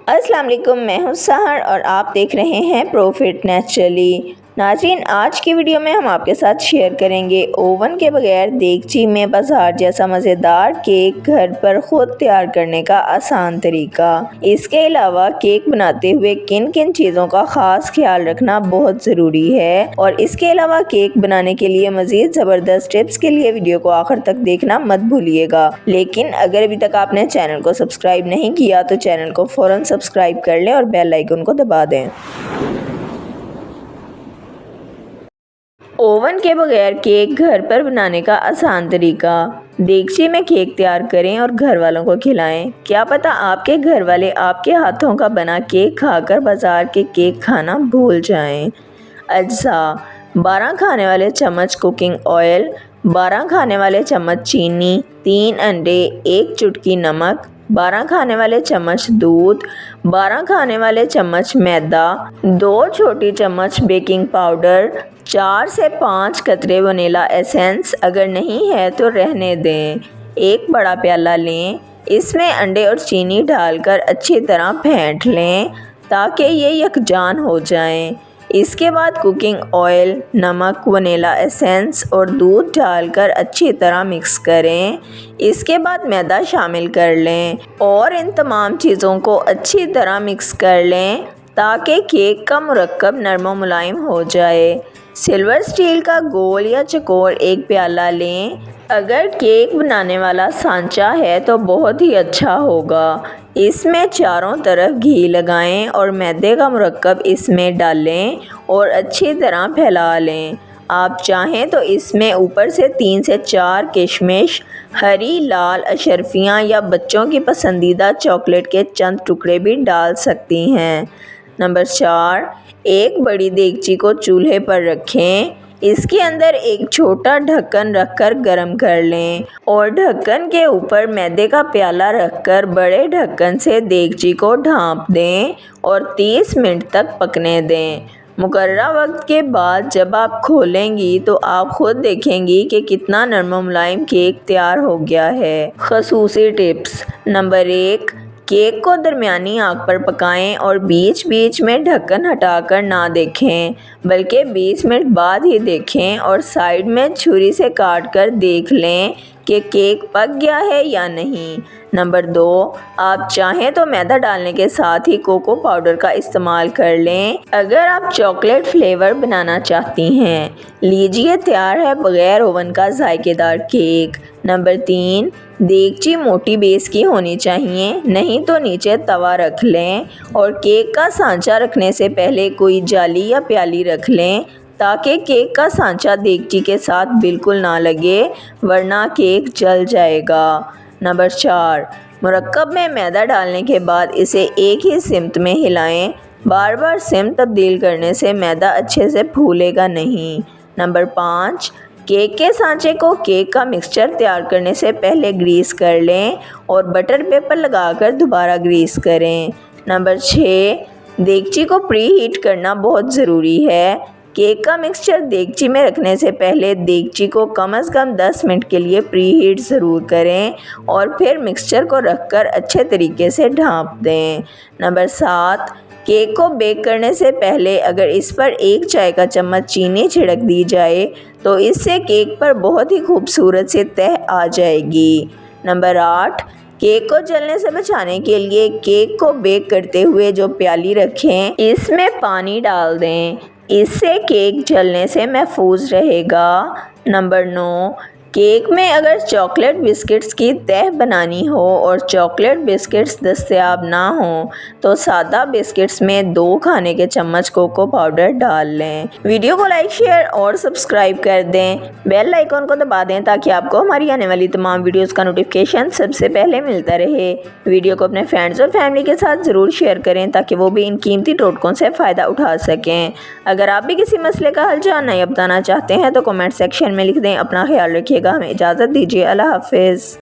अस्सलाम वालेकुम, मैं हूं सहर और आप देख रहे हैं प्रॉफिट नेचुरली। नाज़रीन, आज की वीडियो में हम आपके साथ शेयर करेंगे ओवन के बगैर देगची में बाजार जैसा मज़ेदार केक घर पर ख़ुद तैयार करने का आसान तरीका। इसके अलावा केक बनाते हुए किन किन चीज़ों का ख़ास ख्याल रखना बहुत ज़रूरी है और इसके अलावा केक बनाने के लिए मज़ीद ज़बरदस्त टिप्स के लिए वीडियो को आखिर तक देखना मत भूलिएगा। लेकिन अगर अभी तक आपने चैनल को सब्सक्राइब नहीं किया तो चैनल को फ़ौरन सब्सक्राइब कर लें और बेल आइकन को दबा दें। ओवन के बगैर केक घर पर बनाने का आसान तरीका। देगची में केक तैयार करें और घर वालों को खिलाएं। क्या पता आपके घर वाले आपके हाथों का बना केक खाकर बाजार के केक खाना भूल जाएं। अज्जा: 12 खाने वाले चम्मच कुकिंग ऑयल, 12 खाने वाले चम्मच चीनी, 3 अंडे, 1 चुटकी नमक, 12 खाने वाले चम्मच दूध, 12 खाने वाले चम्मच मैदा, 2 छोटी चम्मच बेकिंग पाउडर, 4 से 5 कतरे वनीला एसेंस, अगर नहीं है तो रहने दें। एक बड़ा प्याला लें, इसमें अंडे और चीनी डालकर अच्छी तरह फेंट लें ताकि ये यकजान हो जाएं। इसके बाद कुकिंग ऑयल, नमक, वनीला एसेंस और दूध डालकर अच्छी तरह मिक्स करें। इसके बाद मैदा शामिल कर लें और इन तमाम चीज़ों को अच्छी तरह मिक्स कर लें ताकि केक का मुरक्कब नरम व मुलायम हो जाए। सिल्वर स्टील का गोल या चौकोर एक प्याला लें। अगर केक बनाने वाला सांचा है तो बहुत ही अच्छा होगा। इसमें चारों तरफ घी लगाएं और मैदे का मुरक्कब इसमें डालें और अच्छी तरह फैला लें। आप चाहें तो इसमें ऊपर से 3 से 4 किशमिश, हरी लाल अशरफियाँ या बच्चों की पसंदीदा चॉकलेट के चंद टुकड़े भी डाल सकती हैं। नंबर 4, एक बड़ी देगची को चूल्हे पर रखें। इसके अंदर एक छोटा ढक्कन रखकर गरम कर लें और ढक्कन के ऊपर मैदे का प्याला रखकर बड़े ढक्कन से देगची को ढाँप दें और 30 मिनट तक पकने दें। मुकर्ररा वक्त के बाद जब आप खोलेंगी तो आप खुद देखेंगी कि कितना नरम व मुलायम केक तैयार हो गया है। ख़ुसूसी टिप्स। नंबर 1, केक को दरमियानी आंच पर पकाएं और बीच बीच में ढक्कन हटाकर ना देखें बल्कि 20 मिनट बाद ही देखें और साइड में छुरी से काट कर देख लें कि केक पक गया है या नहीं। नंबर 2, आप चाहें तो मैदा डालने के साथ ही कोको पाउडर का इस्तेमाल कर लें अगर आप चॉकलेट फ्लेवर बनाना चाहती हैं। लीजिए, तैयार है बग़ैर ओवन का जायकेदार केक। नंबर 3, देगची मोटी बेस की होनी चाहिए, नहीं तो नीचे तवा रख लें और केक का सांचा रखने से पहले कोई जाली या प्याली रख लें ताकि केक का सांचा देगची के साथ बिल्कुल ना लगे वरना केक जल जाएगा। नंबर 4, मुरक्कब में मैदा डालने के बाद इसे एक ही सिमत में हिलाएं। बार बार सिमत तब्दील करने से मैदा अच्छे से फूलेगा नहीं। नंबर 5, केक के सांचे को केक का मिक्सचर तैयार करने से पहले ग्रीस कर लें और बटर पेपर लगाकर दोबारा ग्रीस करें। नंबर 6, देगची को प्री हीट करना बहुत ज़रूरी है। केक का मिक्सचर देगची में रखने से पहले देगची को कम से कम 10 मिनट के लिए प्री हीट ज़रूर करें और फिर मिक्सचर को रखकर अच्छे तरीके से ढाँप दें। नंबर 7, केक को बेक करने से पहले अगर इस पर 1 चाय का चम्मच चीनी छिड़क दी जाए तो इससे केक पर बहुत ही खूबसूरत सी तह आ जाएगी। नंबर 8, केक को जलने से बचाने के लिए केक को बेक करते हुए जो प्याली रखें इसमें पानी डाल दें, इससे केक जलने से महफूज रहेगा। नंबर 9, केक में अगर चॉकलेट बिस्किट्स की तह बनानी हो और चॉकलेट बिस्किट्स दस्तयाब ना हो तो सादा बिस्किट्स में 2 खाने के चम्मच कोको पाउडर डाल लें। वीडियो को लाइक, शेयर और सब्सक्राइब कर दें। बेल आइकन को दबा दें ताकि आपको हमारी आने वाली तमाम वीडियोस का नोटिफिकेशन सबसे पहले मिलता रहे। वीडियो को अपने फ्रेंड्स और फैमिली के साथ ज़रूर शेयर करें ताकि वो भी इन कीमती टोटकों से फ़ायदा उठा सकें। अगर आप भी किसी मसले का हल जानना या बताना चाहते हैं तो कमेंट सेक्शन में लिख दें। अपना ख्याल रखिए। हमें इजाज़त दीजिए। अल्लाह हाफ़िज़।